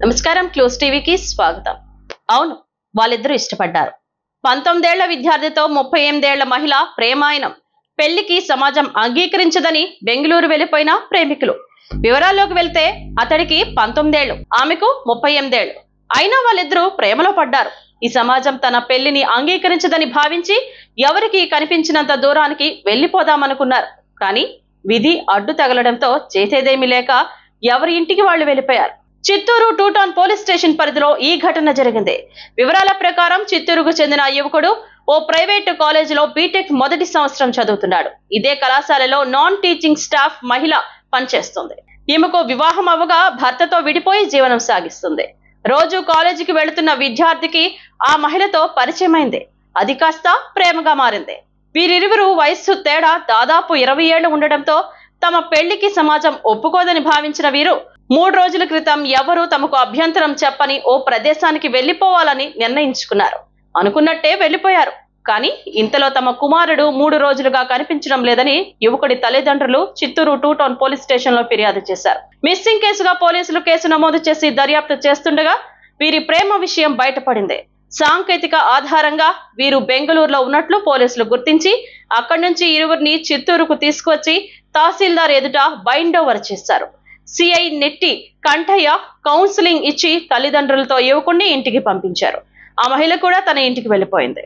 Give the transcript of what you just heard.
నమస్కారం, క్లోజ్ టీవీకి స్వాగతం. అవును, వాళ్ళిద్దరూ ఇష్టపడ్డారు. 19 ఏళ్ల విద్యార్థితో 38 ఏళ్ల మహిళ ప్రేమాయణం. పెళ్లికి సమాజం అంగీకరించదని బెంగళూరు వెళ్లిపోయిన ప్రేమికులు. వివరాల్లోకి వెళ్తే అతడికి 19 ఏళ్లు, ఆమెకు 38 ఏళ్లు. అయినా వాళ్ళిద్దరూ ప్రేమలో పడ్డారు. ఈ సమాజం తన పెళ్లిని అంగీకరించదని భావించి ఎవరికి కనిపించినంత దూరానికి వెళ్లిపోదామనుకున్నారు. కానీ విధి అడ్డు తగలడంతో చేసేదేమీ లేక ఎవరి ఇంటికి వాళ్ళు వెళ్లిపోయారు. చిత్తూరు 2 టౌన్ పోలీస్ స్టేషన్ పరిధిలో ఈ ఘటన జరిగింది. వివరాల ప్రకారం చిత్తూరుకు చెందిన యువకుడు ఓ ప్రైవేటు కాలేజీలో బీటెక్ మొదటి సంవత్సరం చదువుతున్నాడు. ఇదే కళాశాలలో నాన్ టీచింగ్ స్టాఫ్ మహిళ పనిచేస్తుంది. ఈమెకు వివాహం అవ్వగా భర్తతో విడిపోయి జీవనం సాగిస్తుంది. రోజు కాలేజీకి వెళుతున్న విద్యార్థికి ఆ మహిళతో పరిచయమైంది. అది కాస్త ప్రేమగా మారింది. వీరిరువురు వయస్సు తేడా దాదాపు 20 ఏళ్లు ఉండడంతో తమ పెళ్లికి సమాజం ఒప్పుకోదని భావించిన వీరు 3 రోజుల క్రితం ఎవరూ తమకు అభ్యంతరం చెప్పని ఓ ప్రదేశానికి వెళ్లిపోవాలని నిర్ణయించుకున్నారు. అనుకున్నట్టే వెళ్లిపోయారు. కానీ ఇంతలో తమ కుమారుడు 3 రోజులుగా కనిపించడం లేదని యువకుడి తల్లిదండ్రులు చిత్తూరు 2 టౌన్ పోలీస్ స్టేషన్ లో ఫిర్యాదు చేశారు. మిస్సింగ్ కేసుగా పోలీసులు కేసు నమోదు చేసి దర్యాప్తు చేస్తుండగా వీరి ప్రేమ విషయం బయటపడింది. సాంకేతిక ఆధారంగా వీరు బెంగళూరులో ఉన్నట్లు పోలీసులు గుర్తించి అక్కడి నుంచి ఇరువురిని చిత్తూరుకు తీసుకువచ్చి తహసీల్దార్ ఎదుట బైండ్ ఓవర్ చేశారు. సిఐ నెట్టి కంఠయ్య కౌన్సిలింగ్ ఇచ్చి తల్లిదండ్రులతో యువకుడిని ఇంటికి పంపించారు. ఆ మహిళ కూడా తన ఇంటికి వెళ్లిపోయింది.